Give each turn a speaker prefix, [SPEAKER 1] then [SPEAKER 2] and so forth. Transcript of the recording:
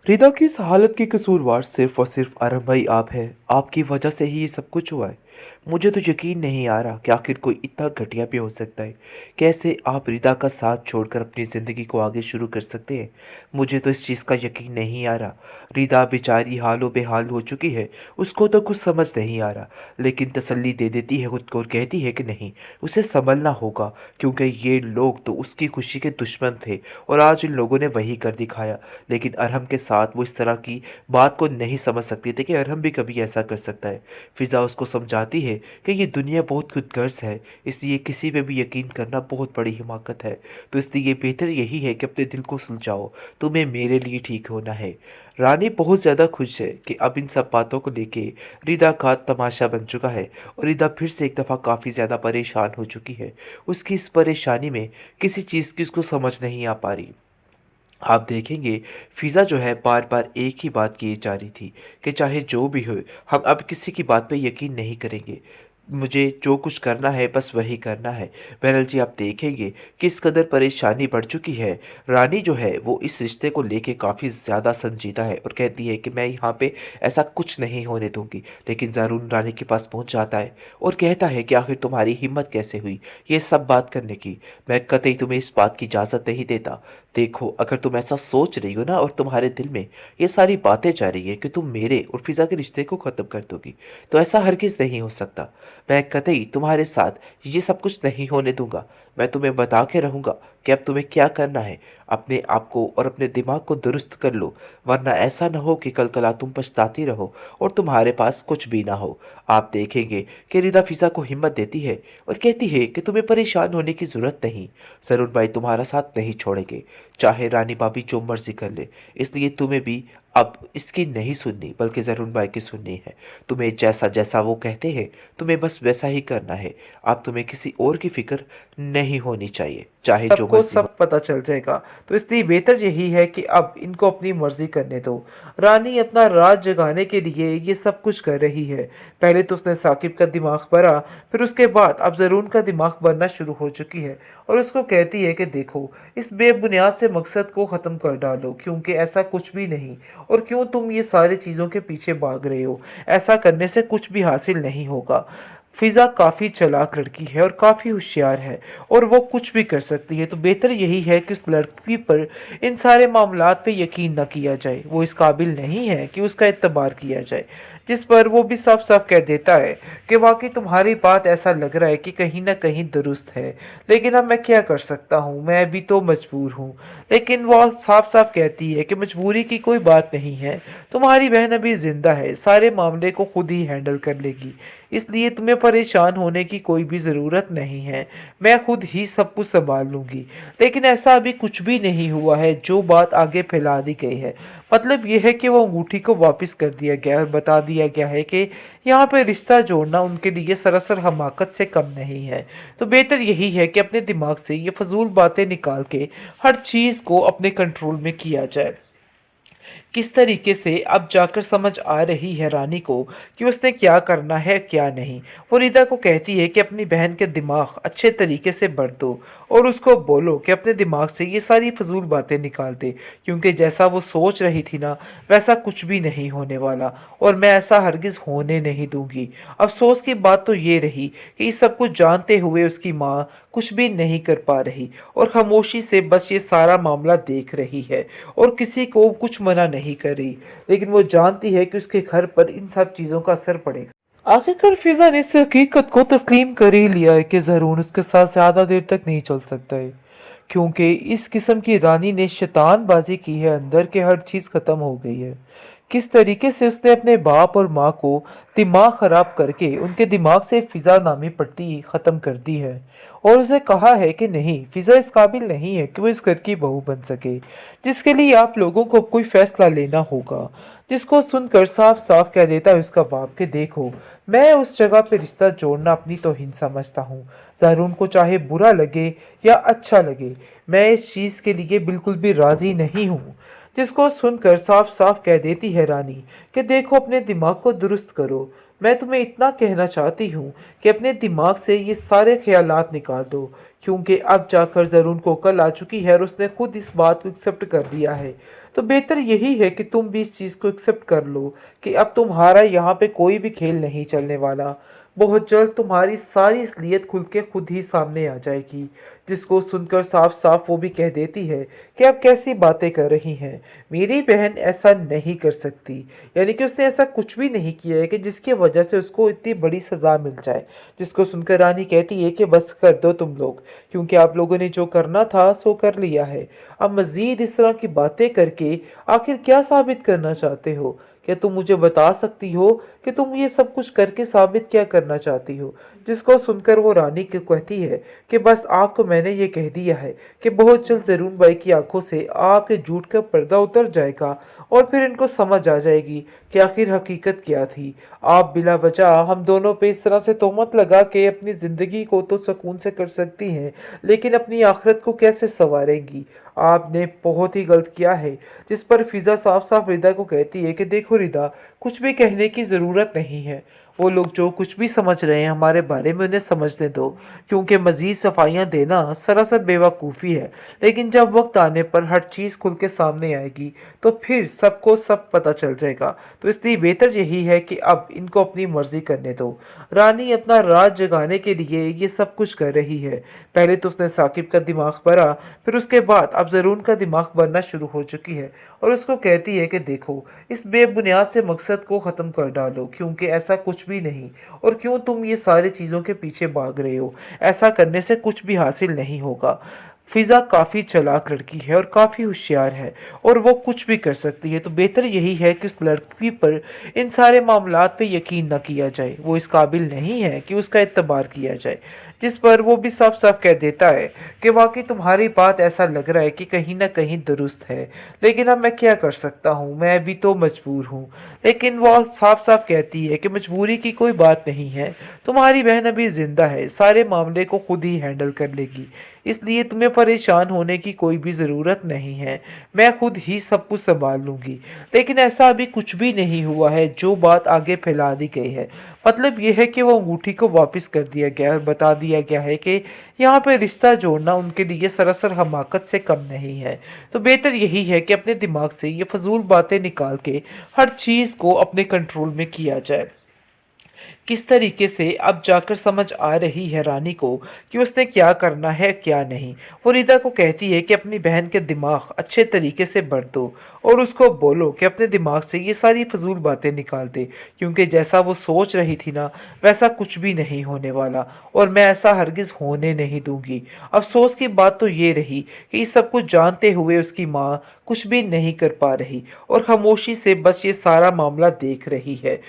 [SPEAKER 1] रिदा की इस हालत की कसूरवार सिर्फ और सिर्फ अरम भाई आप हैं। आपकी वजह से ही ये सब कुछ हुआ है। मुझे तो यकीन नहीं आ रहा कि आखिर कोई इतना घटिया भी हो सकता है। कैसे आप रिदा का साथ छोड़कर अपनी ज़िंदगी को आगे शुरू कर सकते हैं। मुझे तो इस चीज़ का यकीन नहीं आ रहा। रिदा बेचारी हालो बेहाल हो चुकी है। उसको तो कुछ समझ नहीं आ रहा, लेकिन तसल्ली दे देती है खुद को और कहती है कि नहीं, उसे संभलना होगा, क्योंकि ये लोग तो उसकी खुशी के दुश्मन थे और आज इन लोगों ने वही कर दिखाया। लेकिन अरहम के साथ वो इस तरह की बात को नहीं समझ सकती थी कि अरहम भी कभी ऐसा कर सकता है। फ़िज़ा उसको समझाती है कि ये दुनिया बहुत खुदगर्ज है, इसलिए किसी पे भी यकीन करना बहुत बड़ी हिमाकत है। तो इसलिए बेहतर यही है कि अपने दिल को सुलझाओ, तुम्हें मेरे लिए ठीक होना है। रानी बहुत ज़्यादा खुश है कि अब इन सब बातों को लेके रिदा का तमाशा बन चुका है और रिदा फिर से एक दफ़ा काफ़ी ज़्यादा परेशान हो चुकी है। उसकी इस परेशानी में किसी चीज़ की उसको समझ नहीं आ पा रही। आप देखेंगे, फ़िज़ा जो है बार-बार एक ही बात की जा रही थी कि चाहे जो भी हो, हम अब किसी की बात पे यकीन नहीं करेंगे। मुझे जो कुछ करना है बस वही करना है। बहरहाल जी, आप देखेंगे कि इस कदर परेशानी बढ़ चुकी है। रानी जो है वो इस रिश्ते को लेके काफ़ी ज़्यादा संजीदा है और कहती है कि मैं यहाँ पे ऐसा कुछ नहीं होने दूँगी। लेकिन ज़ारून रानी के पास पहुँच जाता है और कहता है कि आखिर तुम्हारी हिम्मत कैसे हुई ये सब बात करने की? मैं कतई तुम्हें इस बात की इजाज़त नहीं देता। देखो, अगर तुम ऐसा सोच रही हो ना और तुम्हारे दिल में ये सारी बातें जा रही हैं कि तुम मेरे और फ़िज़ा के रिश्ते को ख़त्म कर दोगी, तो ऐसा हरगिज़ नहीं हो सकता। मैं कतई तुम्हारे साथ ये सब कुछ नहीं होने दूँगा। मैं तुम्हें बता के रहूँगा कि अब तुम्हें क्या करना है। अपने आप को और अपने दिमाग को दुरुस्त कर लो, वरना ऐसा ना हो कि कल-कला तुम पछताती रहो और तुम्हारे पास कुछ भी ना हो। आप देखेंगे कि रिदा फ़िज़ा को हिम्मत देती है और कहती है कि तुम्हें परेशान होने की ज़रूरत नहीं। ज़रून भाई तुम्हारा साथ नहीं छोड़ेंगे, चाहे रानी भाभी जो मर्ज़ी कर ले। इसलिए तुम्हें भी अब इसकी नहीं सुननी, बल्कि ज़रून भाई की सुननी है। तुम्हें जैसा-जैसा वो कहते हैं, तुम्हें बस वैसा ही करना है। अब तुम्हें किसी और की फ़िक्र नहीं होनी चाहिए, चाहे जो
[SPEAKER 2] सबको
[SPEAKER 1] मर्ज़ी हो।
[SPEAKER 2] सब पता चल जाएगा। तो इसलिए बेहतर यही है कि अब इनको अपनी मर्ज़ी करने दो। रानी अपना राज जगाने के लिए ये सब कुछ कर रही है। पहले तो उसने साकिब का दिमाग भरा, फिर उसके बाद अब ज़रून का दिमाग भरना शुरू हो चुकी है और उसको कहती है कि देखो, इस बेबुनियाद से मकसद को ख़त्म कर डालो, क्योंकि ऐसा कुछ भी नहीं। और क्यों तुम ये सारी चीज़ों के पीछे भाग रहे हो? ऐसा करने से कुछ भी हासिल नहीं होगा। फ़िज़ा काफ़ी चालाक लड़की है और काफ़ी होशियार है और वो कुछ भी कर सकती है। तो बेहतर यही है कि उस लड़की पर इन सारे मामलात पे यकीन ना किया जाए। वो इस काबिल नहीं है कि उसका एतबार किया जाए। जिस पर वो भी साफ-साफ कह देता है कि वाक़ई तुम्हारी बात ऐसा लग रहा है कि कहीं न कहीं दुरुस्त है। लेकिन अब मैं क्या कर सकता हूँ? मैं भी तो मजबूर हूँ। लेकिन वो साफ-साफ कहती है कि मजबूरी की कोई बात नहीं है। तुम्हारी बहन अभी ज़िंदा है, सारे मामले को खुद ही हैंडल कर लेगी। इसलिए तुम्हें परेशान होने की कोई भी ज़रूरत नहीं है। मैं खुद ही सब कुछ सँभाल लूँगी। लेकिन ऐसा अभी कुछ भी नहीं हुआ है, जो बात आगे फैला दी गई है। मतलब ये है कि वो अंगूठी को वापस कर दिया गया है और बता दिया गया है कि यहाँ पे रिश्ता जोड़ना उनके लिए सरासर हमाकत से कम नहीं है। तो बेहतर यही है कि अपने दिमाग से ये फ़ज़ूल बातें निकाल के हर चीज़ को अपने कंट्रोल में किया जाए। किस तरीके से अब जाकर समझ आ रही है रानी को कि उसने क्या करना है क्या नहीं। वो रीता को कहती है कि अपनी बहन के दिमाग अच्छे तरीके से भर दो और उसको बोलो कि अपने दिमाग से ये सारी फजूल बातें निकाल दे, क्योंकि जैसा वो सोच रही थी ना, वैसा कुछ भी नहीं होने वाला और मैं ऐसा हरगिज़ होने नहीं दूंगी। अफसोस की बात तो ये रही कि इस सब कुछ जानते हुए उसकी माँ कुछ भी नहीं कर पा रही और खामोशी से बस ये सारा मामला देख रही है और किसी को कुछ मना नहीं कर रही। लेकिन वो जानती है कि उसके घर पर इन सब चीज़ों का असर पड़ेगा। आखिरकार फिजा ने इस हकीकत को तस्लीम कर ही लिया है कि ज़रून उसके साथ ज़्यादा देर तक नहीं चल सकता है, क्योंकि इस किस्म की रानी ने शैतानबाजी की है, अंदर के हर चीज़ ख़त्म हो गई है। किस तरीके से उसने अपने बाप और माँ को दिमाग ख़राब करके उनके दिमाग से फ़िज़ा नामी पट्टी ख़त्म कर दी है और उसे कहा है कि नहीं, फ़िज़ा इस काबिल नहीं है कि वो इस घर की बहू बन सके, जिसके लिए आप लोगों को कोई फ़ैसला लेना होगा। जिसको सुनकर साफ-साफ कह देता है उसका बाप कि देखो, मैं उस जगह पे रिश्ता जोड़ना अपनी तौहीन समझता हूँ। ज़ारून को चाहे बुरा लगे या अच्छा लगे, मैं इस चीज़ के लिए बिल्कुल भी राज़ी नहीं हूँ। जिसको सुनकर साफ-साफ कह देती है रानी कि देखो, अपने दिमाग को दुरुस्त करो। मैं तुम्हें इतना कहना चाहती हूँ कि अपने दिमाग से ये सारे ख़यालात निकाल दो, क्योंकि अब जाकर ज़रून को अक़ल आ चुकी है और उसने खुद इस बात को एक्सेप्ट कर लिया है। तो बेहतर यही है कि तुम भी इस चीज़ को एक्सेप्ट कर लो कि अब तुम्हारा यहाँ पे कोई भी खेल नहीं चलने वाला। बहुत जल्द तुम्हारी सारी असलियत खुल के खुद ही सामने आ जाएगी, जिसको सुनकर साफ-साफ वो भी कह देती है कि आप कैसी बातें कर रही हैं। मेरी बहन ऐसा नहीं कर सकती। यानी कि उसने ऐसा कुछ भी नहीं किया है कि जिसकी वजह से उसको इतनी बड़ी सज़ा मिल जाए। जिसको सुनकर रानी कहती है कि बस कर दो तुम लोग, क्योंकि आप लोगों ने जो करना था सो कर लिया है। अब मज़ीद इस तरह की बातें करके आखिर क्या साबित करना चाहते हो? क्या तुम मुझे बता सकती हो कि तुम ये सब कुछ करके साबित क्या करना चाहती हो? जिसको सुनकर वो रानी को कहती है कि बस आपको मैंने ये कह दिया है कि बहुत जल्द ज़रून बाई की आंखों से आपके झूठ का पर्दा उतर जाएगा और फिर इनको समझ आ जाएगी कि आखिर हकीकत क्या थी। आप बिला वजह हम दोनों पे इस तरह से तोहमत लगा के अपनी ज़िंदगी को तो सुकून से कर सकती हैं, लेकिन अपनी आखिरत को कैसे संवारेंगी? आपने बहुत ही गलत किया है। जिस पर फिज़ा साफ-साफ रिदा को कहती है कि देखो रिदा, कुछ भी कहने की ज़रूरत नहीं है। वो लोग जो कुछ भी समझ रहे हैं हमारे बारे में उन्हें समझने दो, क्योंकि मज़ीद सफाइयाँ देना सरासर बेवकूफ़ी है। लेकिन जब वक़्त आने पर हर चीज़ खुल के सामने आएगी, तो फिर सबको सब पता चल जाएगा। तो इसलिए बेहतर यही है कि अब इनको अपनी मर्ज़ी करने दो। रानी अपना राज जगाने के लिए ये सब कुछ कर रही है। पहले तो उसने साकिब का दिमाग भरा, फिर उसके बाद अब ज़रून का दिमाग भरना शुरू हो चुकी है और उसको कहती है कि देखो, इस बेबुनियाद से मकसद को ख़त्म कर डालो, क्योंकि ऐसा कुछ भी नहीं। और क्यों तुम ये सारी चीज़ों के पीछे भाग रहे हो? ऐसा करने से कुछ भी हासिल नहीं होगा। फ़िज़ा काफ़ी चालाक लड़की है और काफ़ी होशियार है और वो कुछ भी कर सकती है। तो बेहतर यही है कि उस लड़की पर इन सारे मामलात पे यकीन ना किया जाए। वो इस काबिल नहीं है कि उसका एतबार किया जाए। जिस पर वो भी साफ-साफ कह देता है कि वाक़ई तुम्हारी बात ऐसा लग रहा है कि कहीं न कहीं दुरुस्त है। लेकिन अब मैं क्या कर सकता हूँ? मैं भी तो मजबूर हूँ। लेकिन वो साफ-साफ कहती है कि मजबूरी की कोई बात नहीं है। तुम्हारी बहन अभी ज़िंदा है, सारे मामले को खुद ही हैंडल कर लेगी। इसलिए तुम्हें परेशान होने की कोई भी ज़रूरत नहीं है। मैं खुद ही सब कुछ सँभाल लूँगी। लेकिन ऐसा अभी कुछ भी नहीं हुआ है, जो बात आगे फैला दी गई है। मतलब ये है कि वो अंगूठी को वापस कर दिया गया है और बता दिया गया है कि यहाँ पे रिश्ता जोड़ना उनके लिए सरासर हमाकत से कम नहीं है। तो बेहतर यही है कि अपने दिमाग से ये फ़ज़ूल बातें निकाल के हर चीज़ को अपने कंट्रोल में किया जाए। किस तरीके से अब जाकर समझ आ रही है रानी को कि उसने क्या करना है क्या नहीं। वो रीता को कहती है कि अपनी बहन के दिमाग अच्छे तरीके से भर दो और उसको बोलो कि अपने दिमाग से ये सारी फजूल बातें निकाल दे, क्योंकि जैसा वो सोच रही थी ना वैसा कुछ भी नहीं होने वाला और मैं ऐसा हरगिज़ होने नहीं दूंगी। अफसोस की बात तो ये रही कि इस सब कुछ जानते हुए उसकी माँ कुछ भी नहीं कर पा रही और खामोशी से बस ये सारा मामला देख रही है।